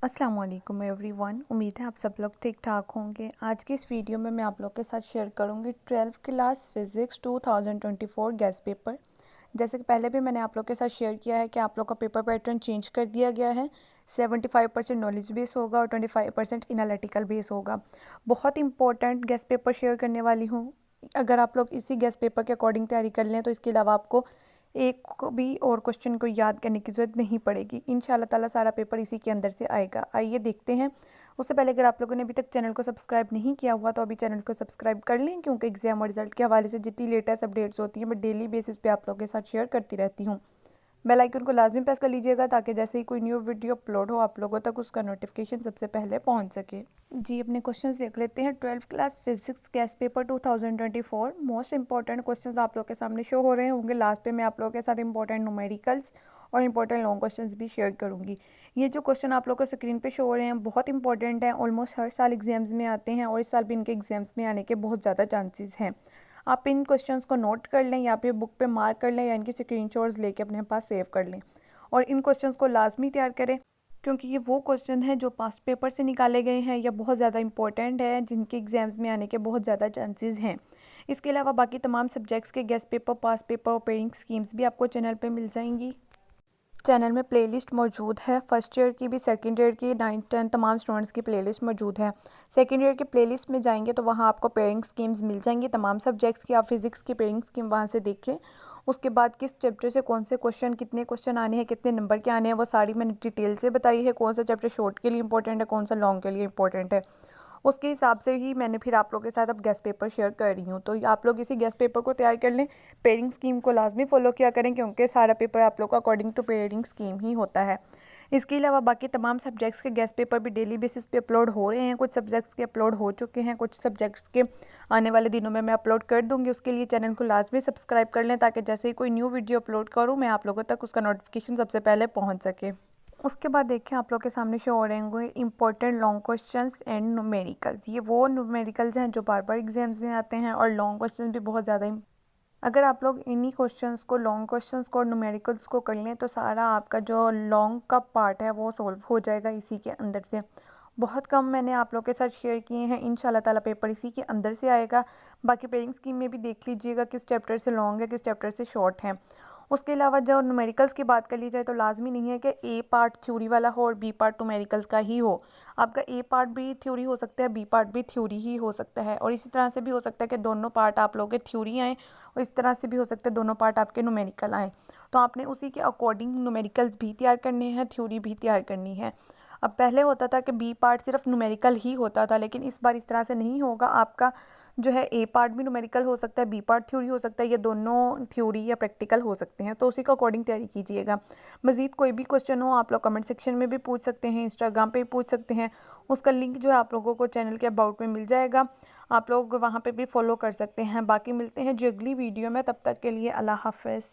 अस्सलाम वालेकुम एवरीवन। उम्मीद है आप सब लोग ठीक ठाक होंगे। आज की इस वीडियो में मैं आप लोग के साथ शेयर करूंगी 12th class physics 2024 guest paper. जैसे कि पहले भी मैंने आप लोग के साथ शेयर किया है कि आप लोग का पेपर पैटर्न चेंज कर दिया गया है। 75% नॉलेज बेस होगा और 25% एनालिटिकल बेस होगा। बहुत इंपॉर्टेंट गेस्ट पेपर शेयर करने वाली हूँ। अगर आप लोग इसी गेस्ट पेपर के अकॉर्डिंग तैयारी कर लें तो इसके अलावा आपको एक को भी और क्वेश्चन को याद करने की ज़रूरत नहीं पड़ेगी। इंशाल्लाह ताला सारा पेपर इसी के अंदर से आएगा। आइए देखते हैं। उससे पहले अगर आप लोगों ने अभी तक चैनल को सब्सक्राइब नहीं किया हुआ तो अभी चैनल को सब्सक्राइब कर लें, क्योंकि एग्जाम और रिजल्ट के हवाले से जितनी लेटेस्ट अपडेट्स होती हैं मैं डेली बेसिस पे आप लोगों के साथ शेयर करती रहती हूँ। बेल आइकन को लाजमी प्रेस कर लीजिएगा ताकि जैसे ही कोई न्यू वीडियो अपलोड हो आप लोगों तक उसका नोटिफिकेशन सबसे पहले पहुंच सके। जी, अपने क्वेश्चंस देख लेते हैं। 12th class physics guest paper 2024 most important questions आप लोग के सामने शो हो रहे होंगे। लास्ट पे मैं आप लोगों के साथ इंपॉर्टेंट न्यूमेरिकल्स और इंपॉर्टेंट लॉन्ग क्वेश्चंस भी शेयर करूंगी। ये जो क्वेश्चन आप लोग को स्क्रीन पे शो हो रहे हैं बहुत इंपॉर्टेंट हैं। ऑलमोस्ट हर साल एग्जाम्स में आते हैं और इस साल भी इनके एग्जाम्स में आने के बहुत ज़्यादा चांसेस हैं। आप इन क्वेश्चंस को नोट कर लें या फिर बुक पे मार्क कर लें या इनकी स्क्रीनशॉट्स लेके अपने पास सेव कर लें और इन क्वेश्चंस को लाजमी तैयार करें, क्योंकि ये वो क्वेश्चन है जो पास्ट पेपर से निकाले गए हैं या बहुत ज़्यादा इंपॉर्टेंट है, जिनके एग्जाम्स में आने के बहुत ज़्यादा चांसेस हैं। इसके अलावा बाकी तमाम सब्जेक्ट्स के गेस्ट पेपर, पास्ट पेपर और पेयरिंग स्कीम्स भी आपको चैनल पे मिल जाएंगी। चैनल में प्लेलिस्ट मौजूद है, फर्स्ट ईयर की भी, सेकंड ईयर की, 9th 10th तमाम स्टूडेंट्स की प्लेलिस्ट मौजूद है। सेकंड ईयर की प्लेलिस्ट में जाएंगे तो वहाँ आपको पेयरिंग स्कीम्स मिल जाएंगी तमाम सब्जेक्ट्स की। आप फिजिक्स की पेयरिंग स्कीम वहाँ से देखें। उसके बाद किस चैप्टर से कौन से क्वेश्चन, कितने क्वेश्चन आने हैं, कितने नंबर के आने हैं, वो सारी मैंने डिटेल से बताई है। कौन सा चैप्टर शॉर्ट के लिए इंपॉर्टेंट है, कौन सा लॉन्ग के लिए इंपॉर्टेंट है, उसके हिसाब से ही मैंने फिर आप लोगों के साथ अब गेस्ट पेपर शेयर कर रही हूँ। तो आप लोग इसी गेस्ट पेपर को तैयार कर लें। पेयरिंग स्कीम को लाजमी फॉलो किया करें, क्योंकि सारा पेपर आप लोग का अकॉर्डिंग टू पेयरिंग स्कीम ही होता है। इसके अलावा बाकी तमाम सब्जेक्ट्स के गेस्ट पेपर भी डेली बेसिस पे अपलोड हो रहे हैं। कुछ सब्जेक्ट्स के अपलोड हो चुके हैं, कुछ सब्जेक्ट्स के आने वाले दिनों में मैं अपलोड कर दूंगी। उसके लिए चैनल को लाजमी सब्सक्राइब कर लें ताकि जैसे ही कोई न्यू वीडियो अपलोड करूँ मैं आप लोगों तक उसका नोटिफिकेशन सबसे पहले पहुँच सके। उसके बाद देखें आप लोग के सामने शो हो रहे होंगे important long questions and numericals. ये वो न्यूमेरिकल्स हैं जो बार बार एग्जाम्स में आते हैं और लॉन्ग क्वेश्चन भी बहुत ज़्यादा। अगर आप लोग इन्हीं क्वेश्चंस को, लॉन्ग क्वेश्चंस को और न्यूमेरिकल्स को कर लें तो सारा आपका जो लॉन्ग का पार्ट है वो सॉल्व हो जाएगा इसी के अंदर से। बहुत कम मैंने आप लोग के साथ शेयर किए हैं। इंशाल्लाह ताला पेपर इसी के अंदर से आएगा। बाकी पेयरिंग स्कीम में भी देख लीजिएगा किस चैप्टर से लॉन्ग है, किस चैप्टर से शॉर्ट है। उसके अलावा जो न्यूमेरिकल्स की बात कर ली जाए तो लाजमी नहीं है कि ए पार्ट थ्योरी वाला हो और बी पार्ट न्यूमेरिकल्स का ही हो। आपका ए पार्ट भी थ्योरी हो सकता है, बी पार्ट भी थ्योरी ही हो सकता है, और इसी तरह से भी हो सकता है कि दोनों पार्ट आप लोगों के थ्योरी आए और इस तरह से भी हो सकता है दोनों पार्ट आपके न्यूमेरिकल आए। तो आपने उसी के अकॉर्डिंग न्यूमेरिकल्स भी तैयार करने हैं, थ्योरी भी तैयार करनी है। अब पहले होता था कि बी पार्ट सिर्फ न्यूमेरिकल ही होता था, लेकिन इस बार इस तरह से नहीं होगा। आपका जो है ए पार्ट भी न्यूमेरिकल हो सकता है, बी पार्ट थ्योरी हो सकता है, ये दोनों थ्योरी या प्रैक्टिकल हो सकते हैं। तो उसी के अकॉर्डिंग तैयारी कीजिएगा। मज़ीद कोई भी क्वेश्चन हो आप लोग कमेंट सेक्शन में भी पूछ सकते हैं, इंस्टाग्राम पे भी पूछ सकते हैं। उसका लिंक जो है आप लोगों को चैनल के अबाउट में मिल जाएगा, आप लोग वहाँ पे भी फॉलो कर सकते हैं। बाकी मिलते हैं जो अगली वीडियो में, तब तक के लिए अल्लाह हाफ़िज़।